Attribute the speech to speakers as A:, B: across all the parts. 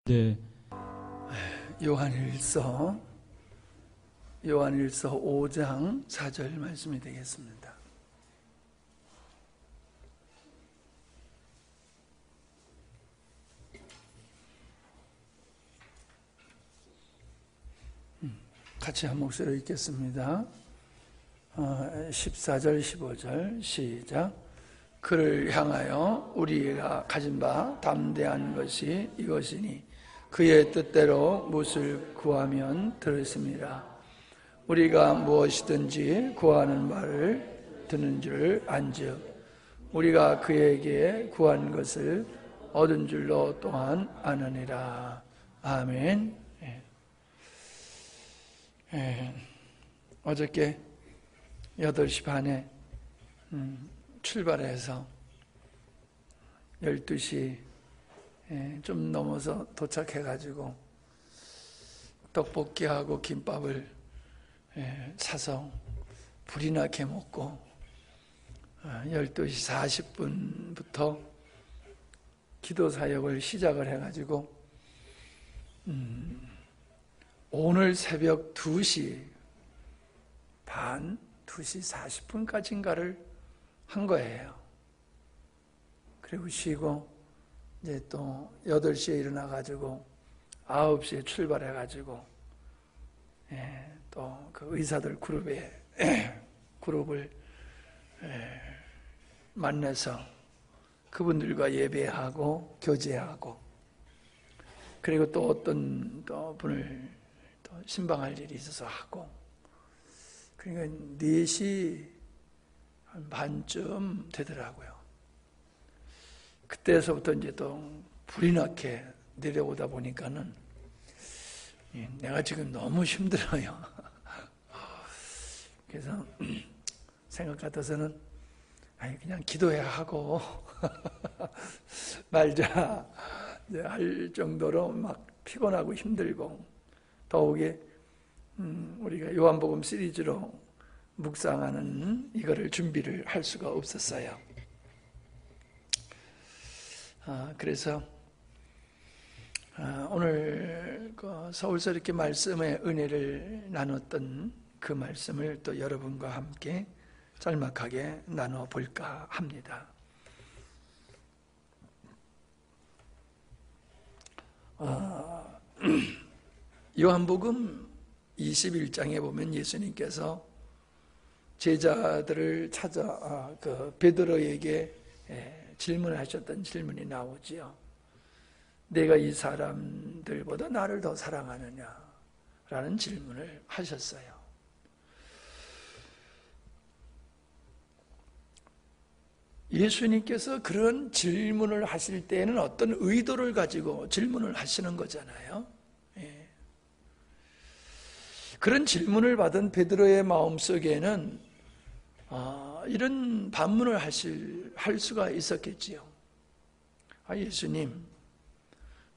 A: 네.
B: 요한일서 5장 4절 말씀이 되겠습니다. 같이 한 목소리로 읽겠습니다. 14절 15절 시작. 그를 향하여 우리가 가진 바 담대한 것이 이것이니 그의 뜻대로 무엇을 구하면 들었습니다. 우리가 무엇이든지 구하는 말을 듣는 줄 안즉 우리가 그에게 구한 것을 얻은 줄로 또한 아느니라. 아멘. 어저께 8시 반에 출발해서 12시 좀 넘어서 도착해가지고 떡볶이하고 김밥을 사서 불이 나게 먹고 12시 40분부터 기도 사역을 시작을 해가지고 오늘 새벽 2시 반, 2시 40분까지인가를 한 거예요. 그리고 쉬고 이제 또 8시에 일어나가지고 9시에 출발해가지고 또 그 의사들 그룹을 만나서 그분들과 예배하고 교제하고 그리고 또 어떤 또 분을 또 신방할 일이 있어서 하고 그러니까 4시 한 반쯤 되더라고요. 그때서부터 이제 또 불이 나게 내려오다 보니까는 내가 지금 너무 힘들어요. 그래서 생각 같아서는 그냥 기도해야 하고 말자 할 정도로 막 피곤하고 힘들고 더욱이 우리가 요한복음 시리즈로 묵상하는 이거를 준비를 할 수가 없었어요. 그래서 오늘 서울서 이렇게 말씀의 은혜를 나눴던 그 말씀을 또 여러분과 함께 짤막하게 나눠볼까 합니다. 요한복음 21장에 보면 예수님께서 제자들을 찾아 베드로에게 질문하셨던 질문이 나오지요. 내가 이 사람들보다 나를 더 사랑하느냐? 라는 질문을 하셨어요. 예수님께서 그런 질문을 하실 때에는 어떤 의도를 가지고 질문을 하시는 거잖아요. 그런 질문을 받은 베드로의 마음속에는 이런 반문을 할 수가 있었겠지요. 예수님,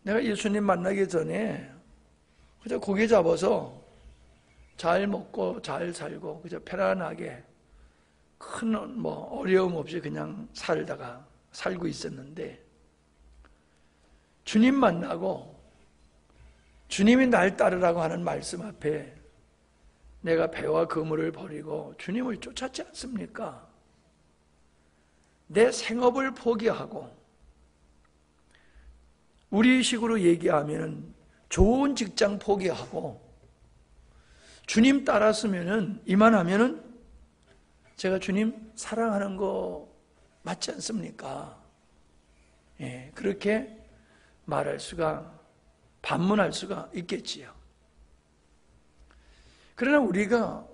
B: 내가 예수님 만나기 전에 그저 고기 잡아서 잘 먹고 잘 살고 그저 편안하게 큰 어려움 없이 그냥 살고 있었는데 주님 만나고 주님이 날 따르라고 하는 말씀 앞에 내가 배와 그물을 버리고 주님을 쫓았지 않습니까? 내 생업을 포기하고 우리식으로 얘기하면 좋은 직장 포기하고 주님 따랐으면은 이만하면은 제가 주님 사랑하는 거 맞지 않습니까? 그렇게 반문할 수가 있겠지요. 그러나 우리가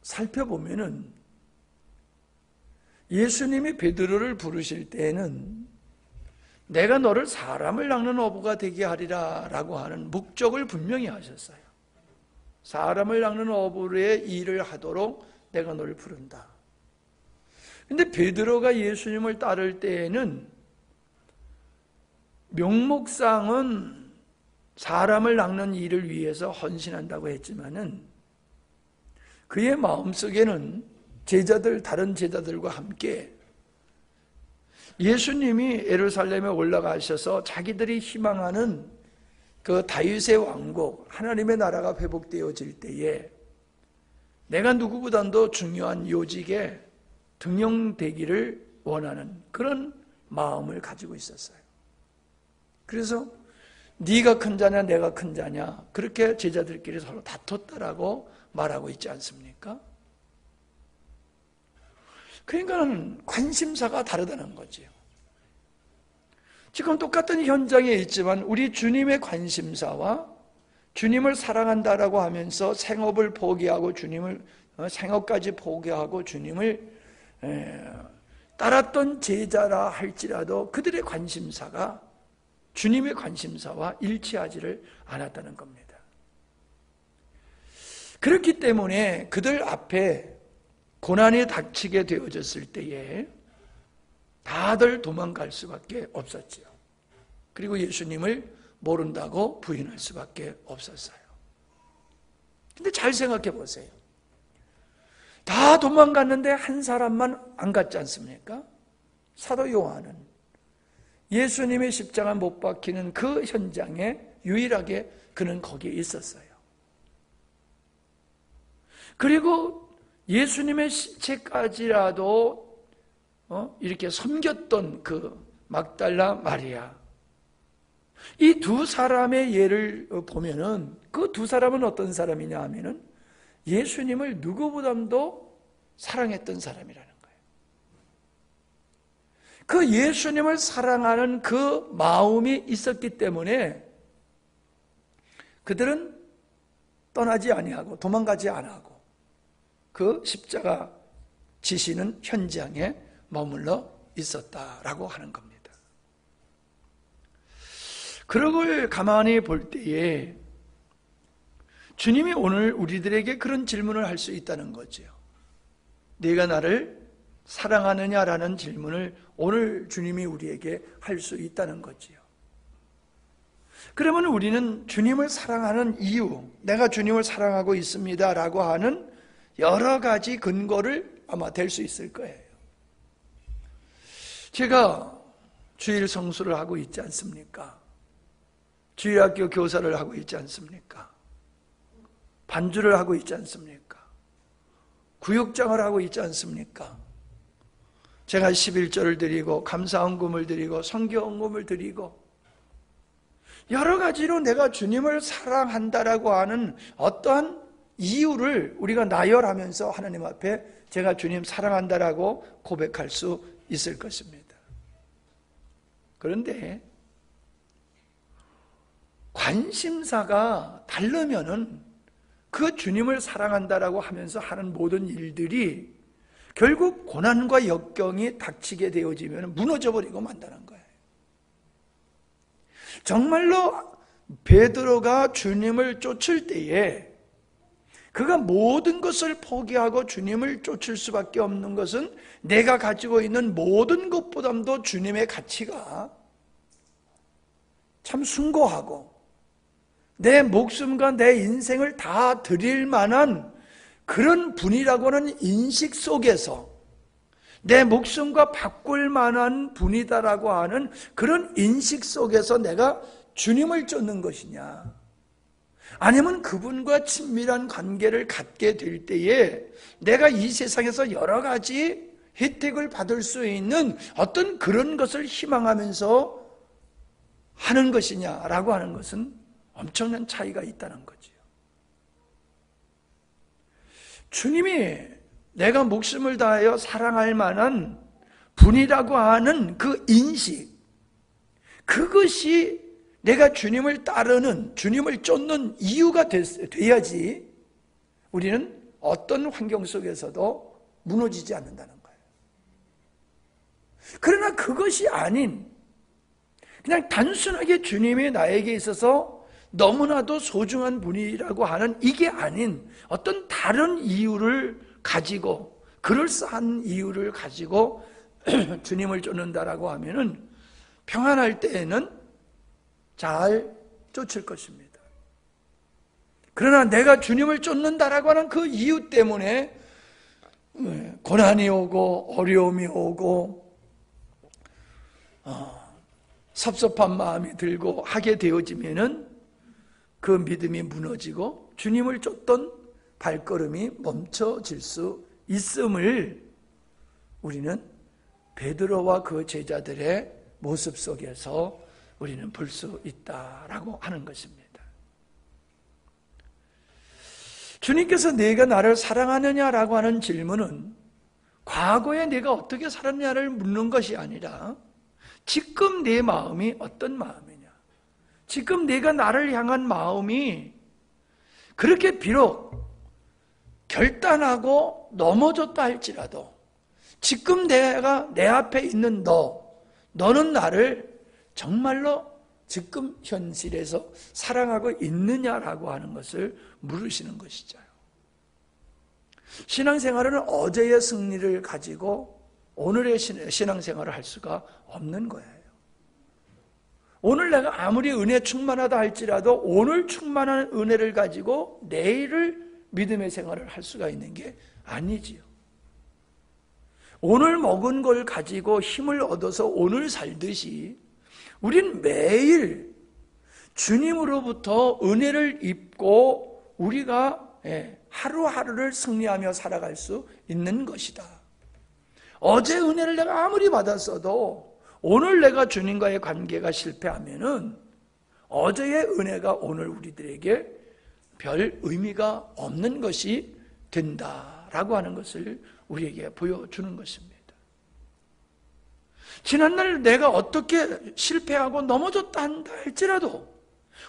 B: 살펴보면은 예수님이 베드로를 부르실 때에는 내가 너를 사람을 낚는 어부가 되게 하리라 라고 하는 목적을 분명히 하셨어요. 사람을 낚는 어부의 일을 하도록 내가 너를 부른다. 근데 베드로가 예수님을 따를 때에는 명목상은 사람을 낚는 일을 위해서 헌신한다고 했지만은 그의 마음속에는 다른 제자들과 함께 예수님이 예루살렘에 올라가셔서 자기들이 희망하는 그 다윗의 왕국, 하나님의 나라가 회복되어질 때에 내가 누구보다도 중요한 요직에 등용되기를 원하는 그런 마음을 가지고 있었어요. 그래서 네가 큰 자냐 내가 큰 자냐 그렇게 제자들끼리 서로 다퉜다라고 말하고 있지 않습니까? 그러니까 관심사가 다르다는 거지요. 지금 똑같은 현장에 있지만 우리 주님의 관심사와 주님을 사랑한다라고 하면서 생업을 포기하고 생업까지 포기하고 주님을 따랐던 제자라 할지라도 그들의 관심사가 주님의 관심사와 일치하지를 않았다는 겁니다. 그렇기 때문에 그들 앞에 고난이 닥치게 되어졌을 때에 다들 도망갈 수밖에 없었지요. 그리고 예수님을 모른다고 부인할 수밖에 없었어요. 근데 잘 생각해 보세요. 다 도망갔는데 한 사람만 안 갔지 않습니까? 사도 요한은 예수님의 십자가 못 박히는 그 현장에 유일하게 그는 거기에 있었어요. 그리고 예수님의 시체까지라도 이렇게 섬겼던 그 막달라 마리아, 이 두 사람의 예를 보면은 그 두 사람은 어떤 사람이냐 하면은 예수님을 누구보다도 사랑했던 사람이라는 거예요. 그 예수님을 사랑하는 그 마음이 있었기 때문에 그들은 떠나지 아니하고 도망가지 않고 그 십자가 지시는 현장에 머물러 있었다라고 하는 겁니다. 그런 걸 가만히 볼 때에 주님이 오늘 우리들에게 그런 질문을 할 수 있다는 거죠. 네가 나를 사랑하느냐라는 질문을 오늘 주님이 우리에게 할 수 있다는 거지요. 그러면 우리는 주님을 사랑하는 이유, 내가 주님을 사랑하고 있습니다라고 하는 여러 가지 근거를 아마 될 수 있을 거예요. 제가 주일 성수를 하고 있지 않습니까? 주일학교 교사를 하고 있지 않습니까? 반주를 하고 있지 않습니까? 구역장을 하고 있지 않습니까? 제가 11절을 드리고 감사헌금을 드리고 성교헌금을 드리고 여러 가지로 내가 주님을 사랑한다라고 하는 어떠한 이유를 우리가 나열하면서 하나님 앞에 제가 주님 사랑한다라고 고백할 수 있을 것입니다. 그런데 관심사가 다르면은 그 주님을 사랑한다라고 하면서 하는 모든 일들이 결국 고난과 역경이 닥치게 되어지면 무너져버리고 만다는 거예요. 정말로 베드로가 주님을 쫓을 때에 그가 모든 것을 포기하고 주님을 쫓을 수밖에 없는 것은 내가 가지고 있는 모든 것보다도 주님의 가치가 참 숭고하고 내 목숨과 내 인생을 다 드릴 만한 그런 분이라고 하는 인식 속에서 내 목숨과 바꿀 만한 분이다라고 하는 그런 인식 속에서 내가 주님을 쫓는 것이냐, 아니면 그분과 친밀한 관계를 갖게 될 때에 내가 이 세상에서 여러 가지 혜택을 받을 수 있는 어떤 그런 것을 희망하면서 하는 것이냐라고 하는 것은 엄청난 차이가 있다는 거지요. 주님이 내가 목숨을 다하여 사랑할 만한 분이라고 하는 그 인식, 그것이 내가 주님을 따르는, 주님을 쫓는 이유가 돼야지 우리는 어떤 환경 속에서도 무너지지 않는다는 거예요. 그러나 그것이 아닌 그냥 단순하게 주님이 나에게 있어서 너무나도 소중한 분이라고 하는 이게 아닌 어떤 다른 이유를 가지고, 그럴싸한 이유를 가지고 주님을 쫓는다라고 하면은 평안할 때에는 잘 쫓을 것입니다. 그러나 내가 주님을 쫓는다라고 하는 그 이유 때문에 고난이 오고 어려움이 오고 섭섭한 마음이 들고 하게 되어지면은 그 믿음이 무너지고 주님을 쫓던 발걸음이 멈춰질 수 있음을 우리는 베드로와 그 제자들의 모습 속에서 우리는 볼 수 있다라고 하는 것입니다. 주님께서 내가 나를 사랑하느냐라고 하는 질문은 과거에 내가 어떻게 살았냐를 묻는 것이 아니라 지금 내 마음이 어떤 마음이냐, 지금 내가 나를 향한 마음이 그렇게 비록 결단하고 넘어졌다 할지라도 지금 내가 내 앞에 있는 너는 나를 정말로 지금 현실에서 사랑하고 있느냐라고 하는 것을 물으시는 것이죠. 신앙생활은 어제의 승리를 가지고 오늘의 신앙생활을 할 수가 없는 거예요. 오늘 내가 아무리 은혜 충만하다 할지라도 오늘 충만한 은혜를 가지고 내일을 믿음의 생활을 할 수가 있는 게 아니지요. 오늘 먹은 걸 가지고 힘을 얻어서 오늘 살듯이 우린 매일 주님으로부터 은혜를 입고 우리가 하루하루를 승리하며 살아갈 수 있는 것이다. 어제 은혜를 내가 아무리 받았어도 오늘 내가 주님과의 관계가 실패하면은 어제의 은혜가 오늘 우리들에게 별 의미가 없는 것이 된다라고 하는 것을 우리에게 보여주는 것입니다. 지난날 내가 어떻게 실패하고 넘어졌다 한다 할지라도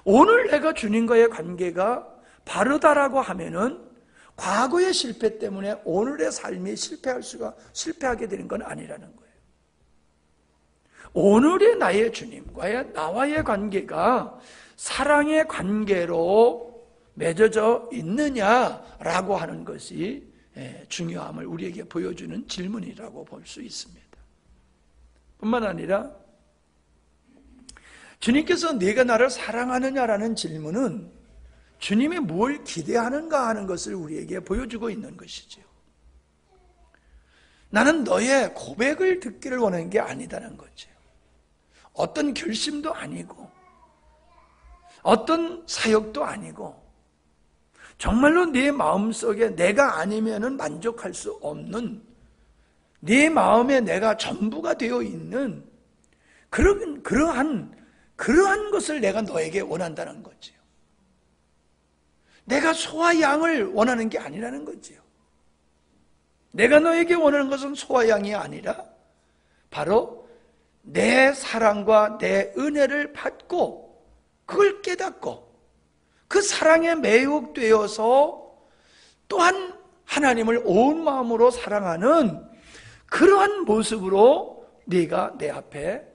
B: 오늘 내가 주님과의 관계가 바르다라고 하면은 과거의 실패 때문에 오늘의 삶이 실패하게 되는 건 아니라는 거예요. 오늘의 나의 주님과의 나와의 관계가 사랑의 관계로 맺어져 있느냐라고 하는 것이 중요함을 우리에게 보여주는 질문이라고 볼 수 있습니다. 뿐만 아니라 주님께서 네가 나를 사랑하느냐라는 질문은 주님이 뭘 기대하는가 하는 것을 우리에게 보여주고 있는 것이죠. 나는 너의 고백을 듣기를 원하는 게 아니다는 거죠. 어떤 결심도 아니고 어떤 사역도 아니고 정말로 네 마음속에 내가 아니면은 만족할 수 없는 네 마음에 내가 전부가 되어 있는 그러한 것을 내가 너에게 원한다는 거지요. 내가 소와 양을 원하는 게 아니라는 거지요. 내가 너에게 원하는 것은 소와 양이 아니라 바로 내 사랑과 내 은혜를 받고 그걸 깨닫고 그 사랑에 매혹되어서 또한 하나님을 온 마음으로 사랑하는 그러한 모습으로 네가 내 앞에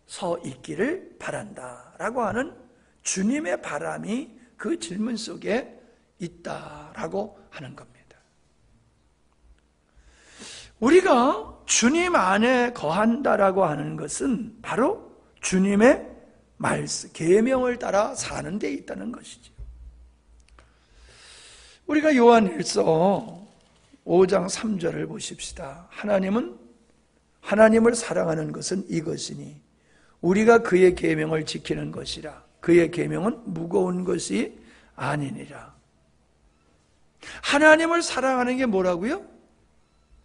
B: 서 있기를 바란다라고 하는 주님의 바람이 그 질문 속에 있다라고 하는 겁니다. 우리가 주님 안에 거한다라고 하는 것은 바로 주님의 말씀, 계명을 따라 사는 데 있다는 것이죠. 우리가 요한일서 5장 3절을 보십시다. 하나님을 사랑하는 것은 이것이니 우리가 그의 계명을 지키는 것이라. 그의 계명은 무거운 것이 아니니라. 하나님을 사랑하는 게 뭐라고요?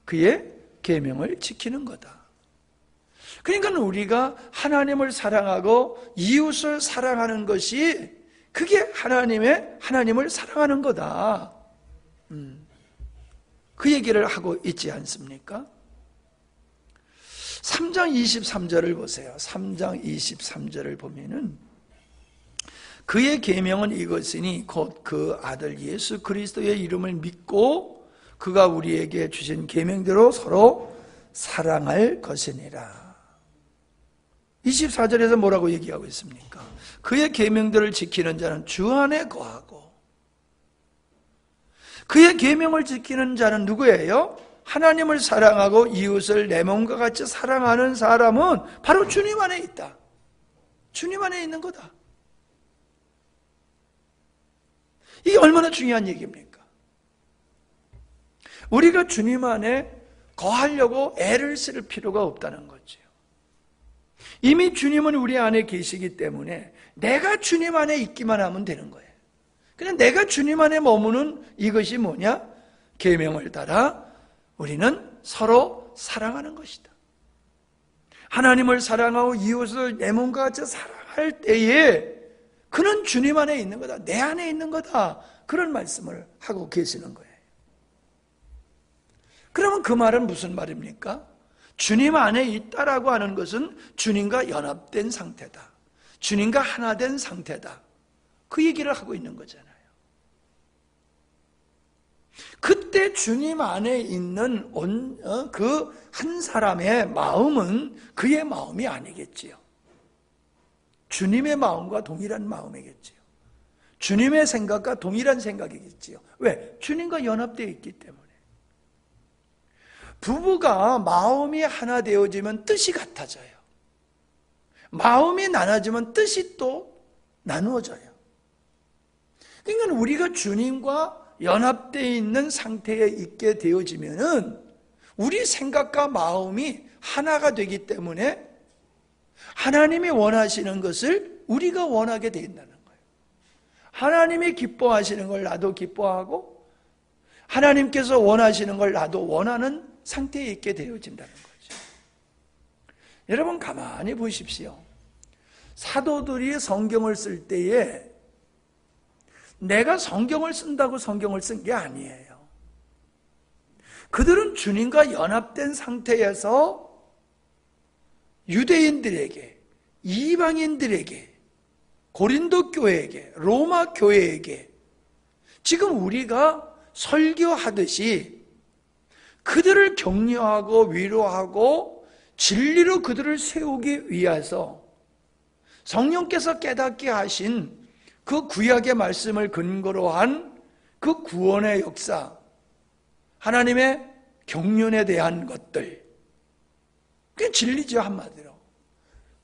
B: 그의 계명을 지키는 거다. 그러니까 우리가 하나님을 사랑하고 이웃을 사랑하는 것이 그게 하나님을 사랑하는 거다. 그 얘기를 하고 있지 않습니까? 3장 23절을 보세요. 3장 23절을 보면은 그의 계명은 이것이니 곧 그 아들 예수 그리스도의 이름을 믿고 그가 우리에게 주신 계명대로 서로 사랑할 것이니라. 24절에서 뭐라고 얘기하고 있습니까? 그의 계명들을 지키는 자는 주 안에 거하고 그의 계명을 지키는 자는 누구예요? 하나님을 사랑하고 이웃을 내 몸과 같이 사랑하는 사람은 바로 주님 안에 있다. 주님 안에 있는 거다. 이게 얼마나 중요한 얘기입니까? 우리가 주님 안에 거하려고 애를 쓸 필요가 없다는 거죠. 이미 주님은 우리 안에 계시기 때문에 내가 주님 안에 있기만 하면 되는 거예요. 그냥 내가 주님 안에 머무는 이것이 뭐냐? 계명을 따라 우리는 서로 사랑하는 것이다. 하나님을 사랑하고 이웃을 내 몸과 같이 사랑할 때에 그는 주님 안에 있는 거다. 내 안에 있는 거다. 그런 말씀을 하고 계시는 거예요. 그러면 그 말은 무슨 말입니까? 주님 안에 있다라고 하는 것은 주님과 연합된 상태다. 주님과 하나 된 상태다. 그 얘기를 하고 있는 거잖아요. 그때 주님 안에 있는 그 한 사람의 마음은 그의 마음이 아니겠지요. 주님의 마음과 동일한 마음이겠지요. 주님의 생각과 동일한 생각이겠지요. 왜? 주님과 연합되어 있기 때문에. 부부가 마음이 하나 되어지면 뜻이 같아져요. 마음이 나눠지면 뜻이 또 나누어져요. 그러니까 우리가 주님과 연합되어 있는 상태에 있게 되어지면은 우리 생각과 마음이 하나가 되기 때문에 하나님이 원하시는 것을 우리가 원하게 된다는 거예요. 하나님이 기뻐하시는 걸 나도 기뻐하고 하나님께서 원하시는 걸 나도 원하는 상태에 있게 되어진다는 거죠. 여러분 가만히 보십시오. 사도들이 성경을 쓸 때에 내가 성경을 쓴다고 성경을 쓴 게 아니에요. 그들은 주님과 연합된 상태에서 유대인들에게, 이방인들에게, 고린도 교회에게, 로마 교회에게 지금 우리가 설교하듯이 그들을 격려하고 위로하고 진리로 그들을 세우기 위해서 성령께서 깨닫게 하신 그 구약의 말씀을 근거로 한 그 구원의 역사, 하나님의 경륜에 대한 것들, 그게 진리죠 한마디로.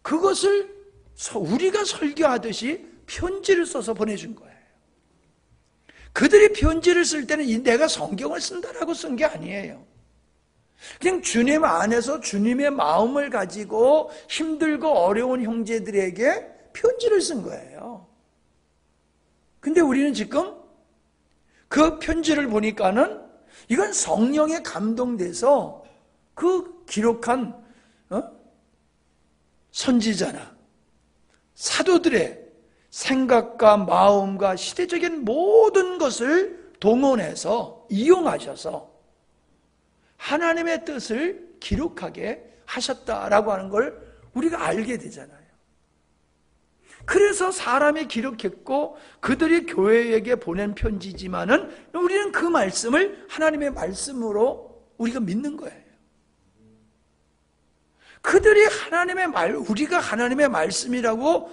B: 그것을 우리가 설교하듯이 편지를 써서 보내준 거예요. 그들이 편지를 쓸 때는 내가 성경을 쓴다라고 쓴 게 아니에요. 그냥 주님 안에서 주님의 마음을 가지고 힘들고 어려운 형제들에게 편지를 쓴 거예요. 근데 우리는 지금 그 편지를 보니까는 이건 성령에 감동돼서 그 기록한 선지자나 사도들의 생각과 마음과 시대적인 모든 것을 동원해서 이용하셔서 하나님의 뜻을 기록하게 하셨다라고 하는 걸 우리가 알게 되잖아요. 그래서 사람이 기록했고 그들이 교회에게 보낸 편지지만은 우리는 그 말씀을 하나님의 말씀으로 우리가 믿는 거예요. 그들이 하나님의 우리가 하나님의 말씀이라고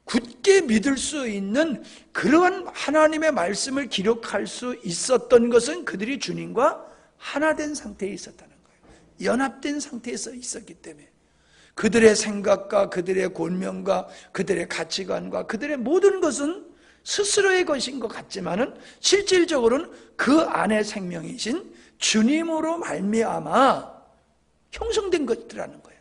B: 굳게 믿을 수 있는 그러한 하나님의 말씀을 기록할 수 있었던 것은 그들이 주님과 하나 된 상태에 있었다는 거예요. 연합된 상태에서 있었기 때문에 그들의 생각과 그들의 권면과 그들의 가치관과 그들의 모든 것은 스스로의 것인 것 같지만은 실질적으로는 그 안에 생명이신 주님으로 말미암아 형성된 것들이라는 거예요.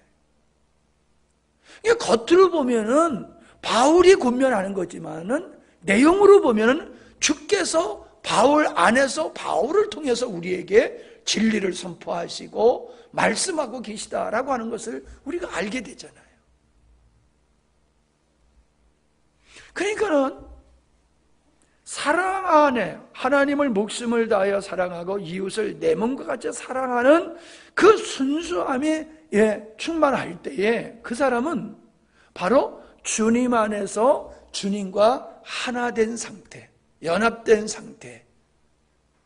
B: 겉으로 보면은 바울이 권면하는 거지만은 내용으로 보면은 주께서 바울 안에서 바울을 통해서 우리에게 진리를 선포하시고 말씀하고 계시다라고 하는 것을 우리가 알게 되잖아요. 그러니까는 사랑 안에 하나님을 목숨을 다하여 사랑하고 이웃을 내 몸과 같이 사랑하는 그 순수함에 충만할 때에 그 사람은 바로 주님 안에서 주님과 하나 된 상태, 연합된 상태,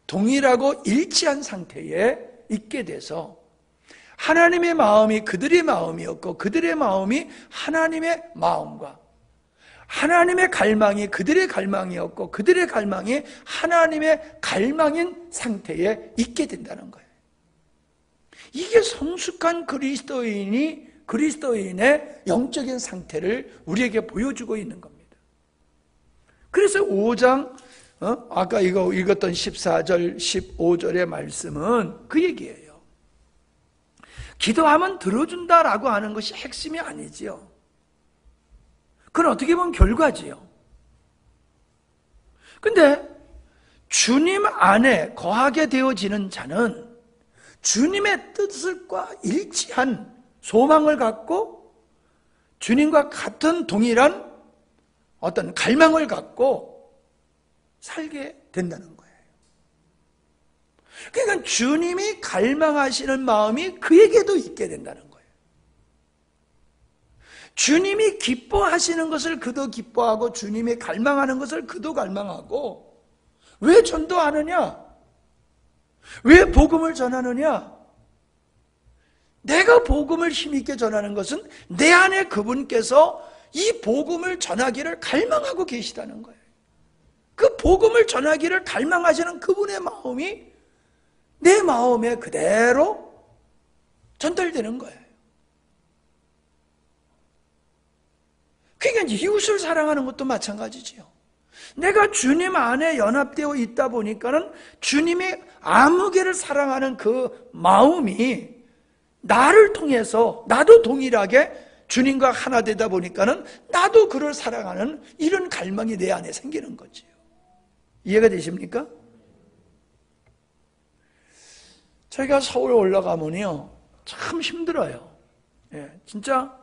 B: 동일하고 일치한 상태에 있게 돼서 하나님의 마음이 그들의 마음이었고 그들의 마음이 하나님의 마음과 하나님의 갈망이 그들의 갈망이었고 그들의 갈망이 하나님의 갈망인 상태에 있게 된다는 거예요. 이게 성숙한 그리스도인의 영적인 상태를 우리에게 보여주고 있는 겁니다. 그래서 5장 아까 이거 읽었던 14절 15절의 말씀은 그 얘기예요. 기도하면 들어준다라고 하는 것이 핵심이 아니지요. 그건 어떻게 보면 결과지요. 근데 주님 안에 거하게 되어지는 자는 주님의 뜻과 일치한 소망을 갖고 주님과 같은 동일한 어떤 갈망을 갖고 살게 된다는 거예요. 그러니까 주님이 갈망하시는 마음이 그에게도 있게 된다는 거예요. 주님이 기뻐하시는 것을 그도 기뻐하고 주님이 갈망하는 것을 그도 갈망하고, 왜 전도하느냐? 왜 복음을 전하느냐? 내가 복음을 힘있게 전하는 것은 내 안에 그분께서 이 복음을 전하기를 갈망하고 계시다는 거예요. 그 복음을 전하기를 갈망하시는 그분의 마음이 내 마음에 그대로 전달되는 거예요. 그러니까 이웃을 사랑하는 것도 마찬가지지요. 내가 주님 안에 연합되어 있다 보니까는 주님의 아무개를 사랑하는 그 마음이 나를 통해서 나도 동일하게 주님과 하나 되다 보니까는 나도 그를 사랑하는 이런 갈망이 내 안에 생기는 거지요. 이해가 되십니까? 저희가 서울 올라가면요 참 힘들어요. 진짜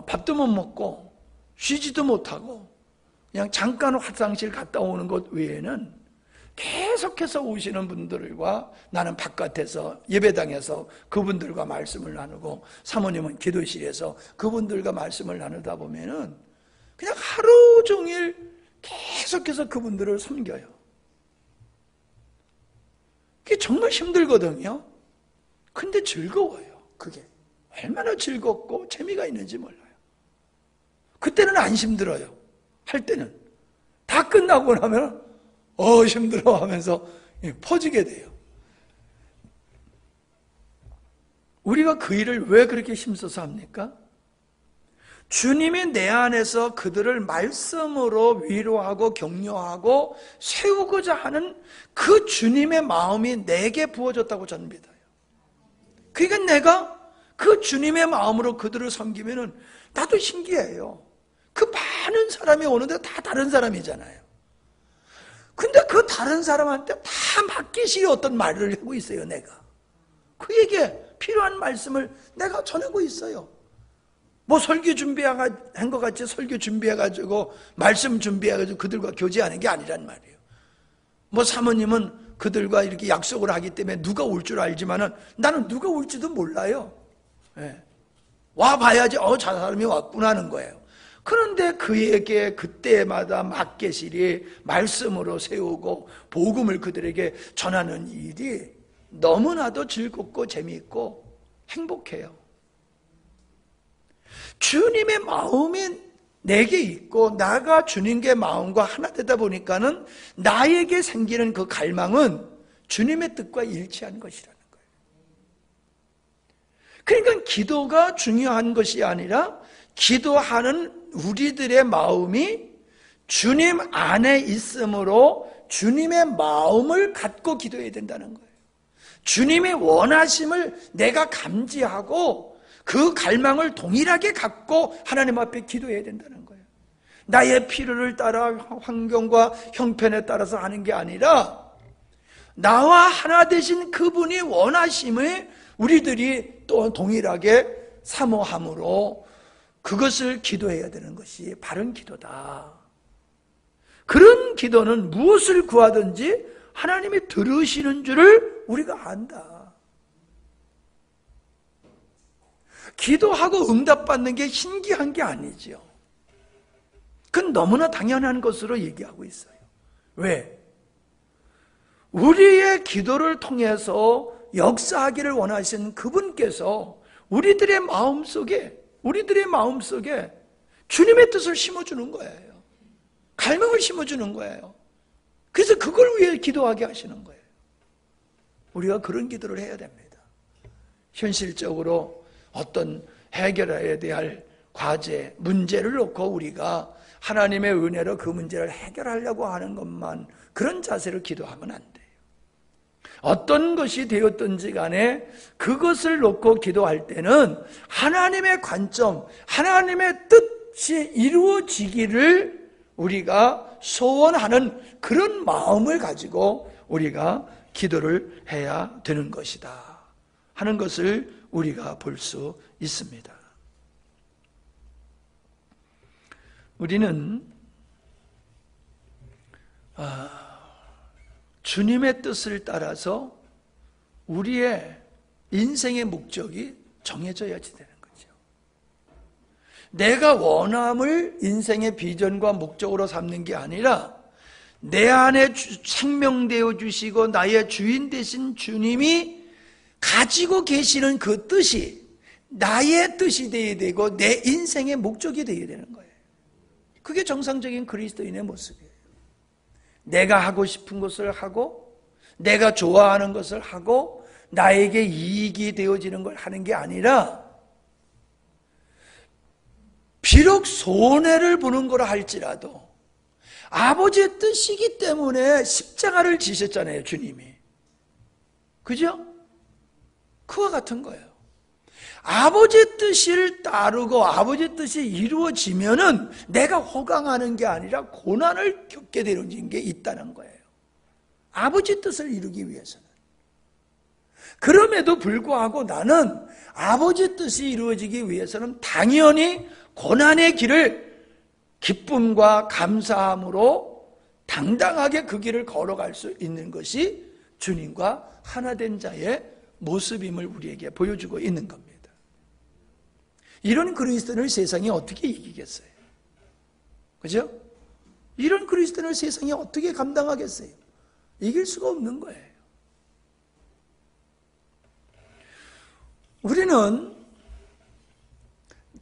B: 밥도 못 먹고 쉬지도 못하고 그냥 잠깐 화장실 갔다 오는 것 외에는 계속해서 오시는 분들과 나는 바깥에서 예배당에서 그분들과 말씀을 나누고, 사모님은 기도실에서 그분들과 말씀을 나누다 보면은 그냥 하루 종일 계속해서 그분들을 섬겨요. 그게 정말 힘들거든요. 근데 즐거워요. 그게 얼마나 즐겁고 재미가 있는지 몰라요. 그때는 안 힘들어요. 할 때는 다 끝나고 나면 힘들어 하면서 퍼지게 돼요. 우리가 그 일을 왜 그렇게 힘써서 합니까? 주님이 내 안에서 그들을 말씀으로 위로하고 격려하고 세우고자 하는 그 주님의 마음이 내게 부어졌다고 저는 믿어요. 그러니까 내가 그 주님의 마음으로 그들을 섬기면은 나도 신기해요. 그 많은 사람이 오는데 다 다른 사람이잖아요. 근데 그 다른 사람한테 다 맡기시게 어떤 말을 하고 있어요, 내가. 그에게 필요한 말씀을 내가 전하고 있어요. 뭐 설교 준비한 것 같이 설교 준비해가지고 말씀 준비해가지고 그들과 교제하는 게 아니란 말이에요. 뭐 사모님은 그들과 이렇게 약속을 하기 때문에 누가 올 줄 알지만은 나는 누가 올지도 몰라요. 와봐야지 저 사람이 왔구나 하는 거예요. 그런데 그에게 그때마다 맡기시리 말씀으로 세우고 복음을 그들에게 전하는 일이 너무나도 즐겁고 재미있고 행복해요. 주님의 마음이 내게 있고 나가 주님의 마음과 하나 되다 보니까는 나에게 생기는 그 갈망은 주님의 뜻과 일치한 것이라는 거예요. 그러니까 기도가 중요한 것이 아니라 기도하는 우리들의 마음이 주님 안에 있으므로 주님의 마음을 갖고 기도해야 된다는 거예요. 주님의 원하심을 내가 감지하고 그 갈망을 동일하게 갖고 하나님 앞에 기도해야 된다는 거예요. 나의 필요를 따라 환경과 형편에 따라서 하는 게 아니라 나와 하나 되신 그분이 원하심을 우리들이 또 동일하게 사모함으로 그것을 기도해야 되는 것이 바른 기도다. 그런 기도는 무엇을 구하든지 하나님이 들으시는 줄을 우리가 안다. 기도하고 응답받는 게 신기한 게 아니죠. 그건 너무나 당연한 것으로 얘기하고 있어요. 왜? 우리의 기도를 통해서 역사하기를 원하신 그분께서 우리들의 마음속에 주님의 뜻을 심어주는 거예요. 갈망을 심어주는 거예요. 그래서 그걸 위해 기도하게 하시는 거예요. 우리가 그런 기도를 해야 됩니다. 현실적으로 어떤 해결해야 될 과제, 문제를 놓고 우리가 하나님의 은혜로 그 문제를 해결하려고 하는 것만 그런 자세로 기도하면 안 돼요. 어떤 것이 되었든지 간에 그것을 놓고 기도할 때는 하나님의 관점, 하나님의 뜻이 이루어지기를 우리가 소원하는 그런 마음을 가지고 우리가 기도를 해야 되는 것이다 하는 것을 우리가 볼 수 있습니다. 우리는 주님의 뜻을 따라서 우리의 인생의 목적이 정해져야지 되는 거죠. 내가 원함을 인생의 비전과 목적으로 삼는 게 아니라 내 안에 생명되어 주시고 나의 주인 되신 주님이 가지고 계시는 그 뜻이 나의 뜻이 되어야 되고 내 인생의 목적이 되어야 되는 거예요. 그게 정상적인 그리스도인의 모습이에요. 내가 하고 싶은 것을 하고 내가 좋아하는 것을 하고 나에게 이익이 되어지는 걸 하는 게 아니라 비록 손해를 보는 거라 할지라도 아버지의 뜻이기 때문에 십자가를 지셨잖아요, 주님이. 그죠? 그와 같은 거예요. 아버지의 뜻을 따르고 아버지의 뜻이 이루어지면은 내가 호강하는 게 아니라 고난을 겪게 되는 게 있다는 거예요. 아버지의 뜻을 이루기 위해서는. 그럼에도 불구하고 나는 아버지의 뜻이 이루어지기 위해서는 당연히 고난의 길을 기쁨과 감사함으로 당당하게 그 길을 걸어갈 수 있는 것이 주님과 하나된 자의 모습임을 우리에게 보여주고 있는 겁니다. 이런 그리스도인을 세상이 어떻게 이기겠어요? 그죠? 이런 그리스도인을 세상이 어떻게 감당하겠어요? 이길 수가 없는 거예요. 우리는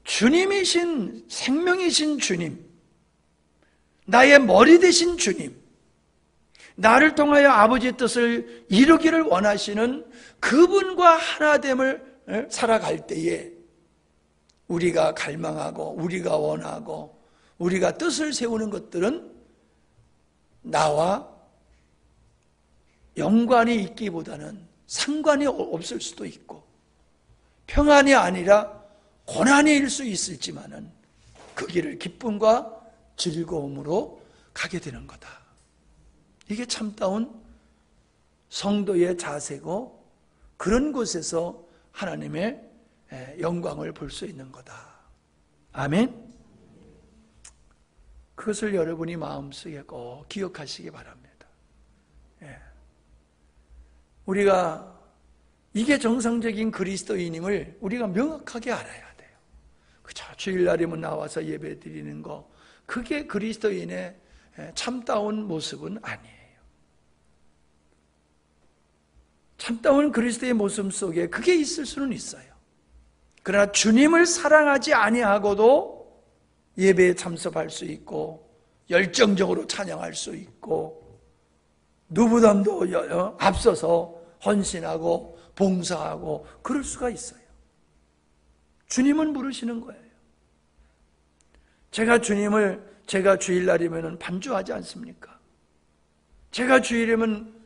B: 주님이신, 생명이신 주님, 나의 머리 되신 주님, 나를 통하여 아버지의 뜻을 이루기를 원하시는 그분과 하나됨을 살아갈 때에 우리가 갈망하고 우리가 원하고 우리가 뜻을 세우는 것들은 나와 연관이 있기보다는 상관이 없을 수도 있고 평안이 아니라 고난일 수 있을지만은 그 길을 기쁨과 즐거움으로 가게 되는 거다. 이게 참다운 성도의 자세고 그런 곳에서 하나님의 영광을 볼 수 있는 거다. 아멘. 그것을 여러분이 마음속에 꼭 기억하시기 바랍니다. 우리가 이게 정상적인 그리스도인임을 우리가 명확하게 알아야 돼요. 그죠? 주일날이면 나와서 예배 드리는 거, 그게 그리스도인의 참다운 모습은 아니에요. 참다운 그리스도의 모습 속에 그게 있을 수는 있어요. 그러나 주님을 사랑하지 아니하고도 예배에 참석할 수 있고 열정적으로 찬양할 수 있고 누구보다도 앞서서 헌신하고 봉사하고 그럴 수가 있어요. 주님은 부르시는 거예요. 제가 주일날이면 반주하지 않습니까? 제가 주일이면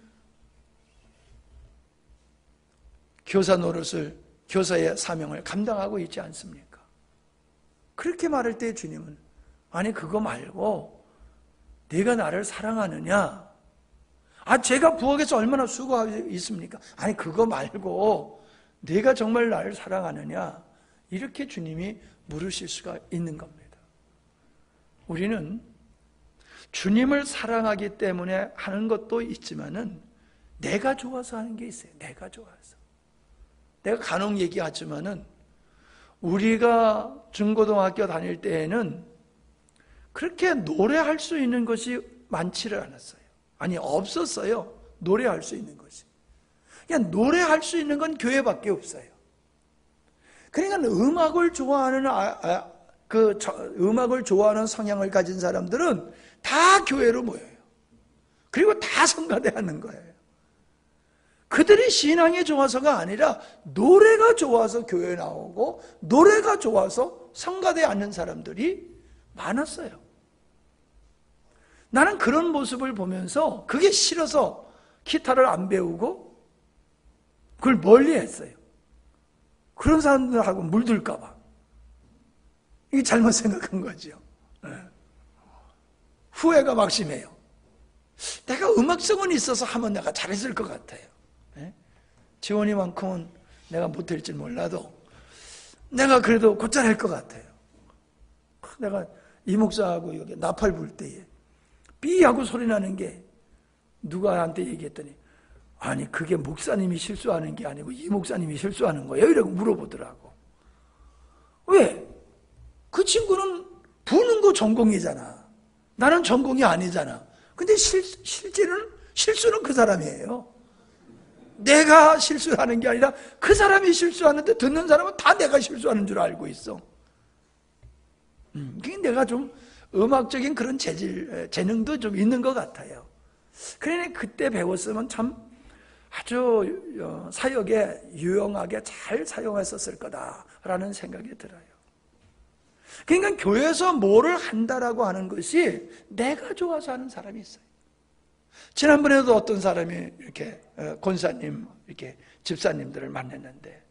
B: 교사 노릇을, 교사의 사명을 감당하고 있지 않습니까? 그렇게 말할 때 주님은 아니 그거 말고 네가 나를 사랑하느냐? 제가 부엌에서 얼마나 수고하고 있습니까? 아니 그거 말고 네가 정말 나를 사랑하느냐? 이렇게 주님이 물으실 수가 있는 겁니다. 우리는 주님을 사랑하기 때문에 하는 것도 있지만은 내가 좋아서 하는 게 있어요. 내가 좋아서. 내가 간혹 얘기하지만은 우리가 중고등학교 다닐 때에는 그렇게 노래할 수 있는 것이 많지를 않았어요. 아니 없었어요. 노래할 수 있는 것이. 그냥 노래할 수 있는 건 교회밖에 없어요. 그러니까 음악을 좋아하는 음악을 좋아하는 성향을 가진 사람들은 다 교회로 모여요. 그리고 다 성가대 하는 거예요. 그들이 신앙이 좋아서가 아니라 노래가 좋아서 교회에 나오고 노래가 좋아서 성가대에 앉는 사람들이 많았어요. 나는 그런 모습을 보면서 그게 싫어서 기타를 안 배우고 그걸 멀리 했어요. 그런 사람들하고 물들까 봐. 이게 잘못 생각한 거죠. 후회가 막심해요. 내가 음악성은 있어서 하면 내가 잘했을 것 같아요. 지원이만큼은 내가 못할지 몰라도 내가 그래도 곧잘 할 것 같아요. 내가 이 목사하고 여기 나팔 불 때에 삐 하고 소리 나는 게 누가한테 얘기했더니 아니 그게 목사님이 실수하는 게 아니고 이 목사님이 실수하는 거예요 이라고 물어보더라고. 왜? 그 친구는 부는 거 전공이잖아. 나는 전공이 아니잖아. 근데 실제는 실수는 그 사람이에요. 내가 실수하는 게 아니라 그 사람이 실수하는데 듣는 사람은 다 내가 실수하는 줄 알고 있어. 그게 내가 좀 음악적인 그런 재능도 좀 있는 것 같아요. 그러니 그때 배웠으면 참 아주 사역에 유용하게 잘 사용했었을 거다라는 생각이 들어요. 그러니까 교회에서 뭐를 한다라고 하는 것이 내가 좋아서 하는 사람이 있어요. 지난번에도 어떤 사람이 이렇게 권사님, 이렇게 집사님들을 만났는데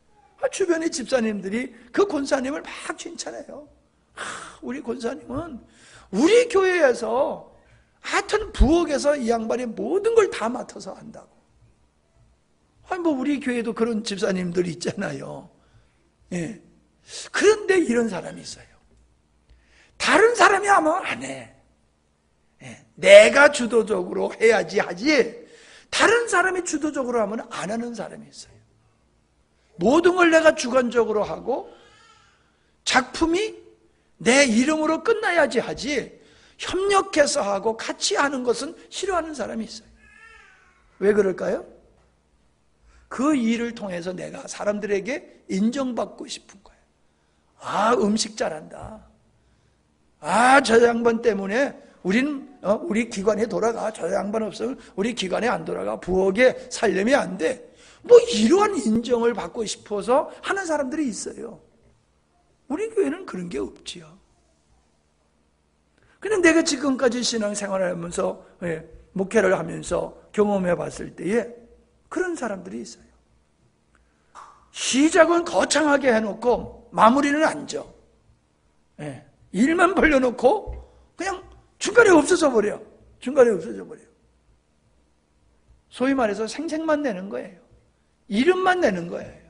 B: 주변의 집사님들이 그 권사님을 막 칭찬해요. 우리 권사님은 우리 교회에서 하여튼 부엌에서 이 양반이 모든 걸 다 맡아서 한다고. 아니 뭐 우리 교회도 그런 집사님들 있잖아요. 예. 그런데 이런 사람이 있어요. 다른 사람이 하면 안 해. 예. 내가 주도적으로 해야지 하지 다른 사람이 주도적으로 하면 안 하는 사람이 있어요. 모든 걸 내가 주관적으로 하고 작품이 내 이름으로 끝나야지 하지 협력해서 하고 같이 하는 것은 싫어하는 사람이 있어요. 왜 그럴까요? 그 일을 통해서 내가 사람들에게 인정받고 싶은 거예요. 아, 음식 잘한다. 아, 저 양반 때문에 우리 기관에 돌아가. 저 양반 없으면 우리 기관에 안 돌아가. 부엌에 살려면 안 돼. 뭐 이러한 인정을 받고 싶어서 하는 사람들이 있어요. 우리 교회는 그런 게 없지요. 근데 내가 지금까지 신앙생활을 하면서 목회를 하면서 경험해 봤을 때에 그런 사람들이 있어요. 시작은 거창하게 해놓고 마무리는 안 져. 일만 벌려놓고 그냥 중간에 없어져 버려. 중간에 없어져 버려. 소위 말해서 생색만 내는 거예요. 이름만 내는 거예요.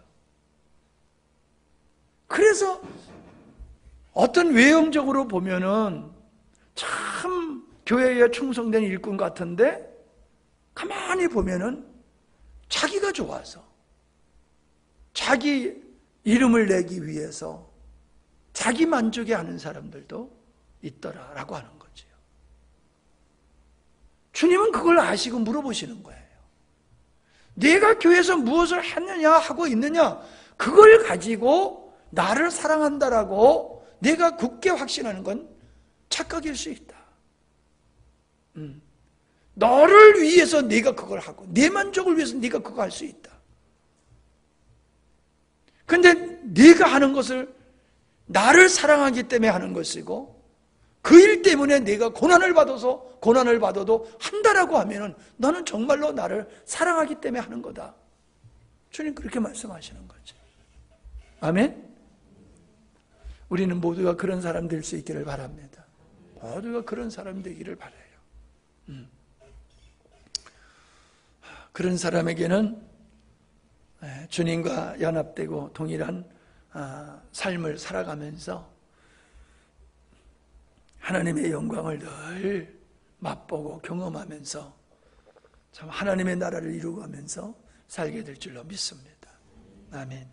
B: 그래서 어떤 외형적으로 보면은 참 교회에 충성된 일꾼 같은데 가만히 보면은 자기가 좋아서 자기 이름을 내기 위해서 자기 만족에 하는 사람들도 있더라라고 하는 거죠. 주님은 그걸 아시고 물어보시는 거예요. 내가 교회에서 무엇을 했느냐 하고 있느냐 그걸 가지고 나를 사랑한다라고 내가 굳게 확신하는 건 착각일 수 있다. 너를 위해서 네가 그걸 하고 내 만족을 위해서 네가 그거 할 수 있다. 근데 네가 하는 것을 나를 사랑하기 때문에 하는 것이고 그 일 때문에 내가 고난을 받아도 한다라고 하면은 너는 정말로 나를 사랑하기 때문에 하는 거다. 주님 그렇게 말씀하시는 거죠. 아멘? 우리는 모두가 그런 사람 될 수 있기를 바랍니다. 모두가 그런 사람 되기를 바라요. 그런 사람에게는 주님과 연합되고 동일한 삶을 살아가면서 하나님의 영광을 늘 맛보고 경험하면서 참 하나님의 나라를 이루어가면서 살게 될 줄로 믿습니다. 아멘.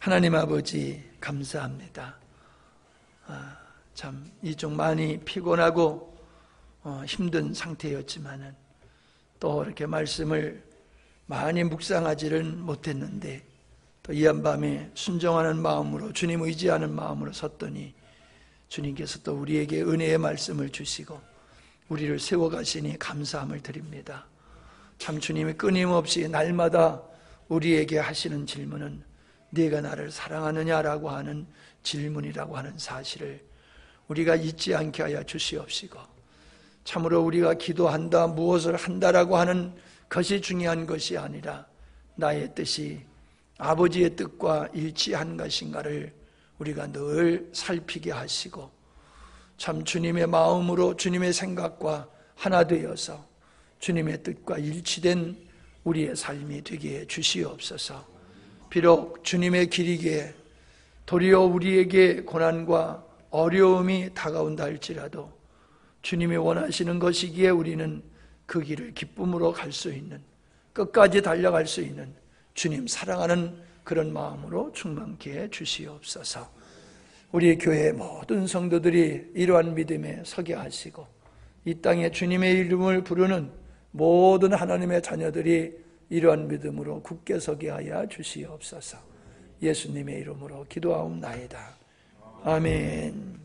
B: 하나님 아버지 감사합니다. 참 이 좀 많이 피곤하고 힘든 상태였지만은 또 이렇게 말씀을 많이 묵상하지는 못했는데 또 이 한밤에 순종하는 마음으로 주님 의지하는 마음으로 섰더니 주님께서 또 우리에게 은혜의 말씀을 주시고 우리를 세워가시니 감사함을 드립니다. 참 주님이 끊임없이 날마다 우리에게 하시는 질문은 네가 나를 사랑하느냐라고 하는 질문이라고 하는 사실을 우리가 잊지 않게 하여 주시옵시고 참으로 우리가 기도한다 무엇을 한다라고 하는 것이 중요한 것이 아니라 나의 뜻이 아버지의 뜻과 일치한 것인가를 우리가 늘 살피게 하시고 참 주님의 마음으로 주님의 생각과 하나 되어서 주님의 뜻과 일치된 우리의 삶이 되게 해 주시옵소서. 비록 주님의 길이기에 도리어 우리에게 고난과 어려움이 다가온다 할지라도 주님이 원하시는 것이기에 우리는 그 길을 기쁨으로 갈 수 있는, 끝까지 달려갈 수 있는 주님 사랑하는 그런 마음으로 충만케 해 주시옵소서. 우리 교회의 모든 성도들이 이러한 믿음에 서게 하시고 이 땅에 주님의 이름을 부르는 모든 하나님의 자녀들이 이러한 믿음으로 굳게 서게 하여 주시옵소서. 예수님의 이름으로 기도하옵나이다. 아멘.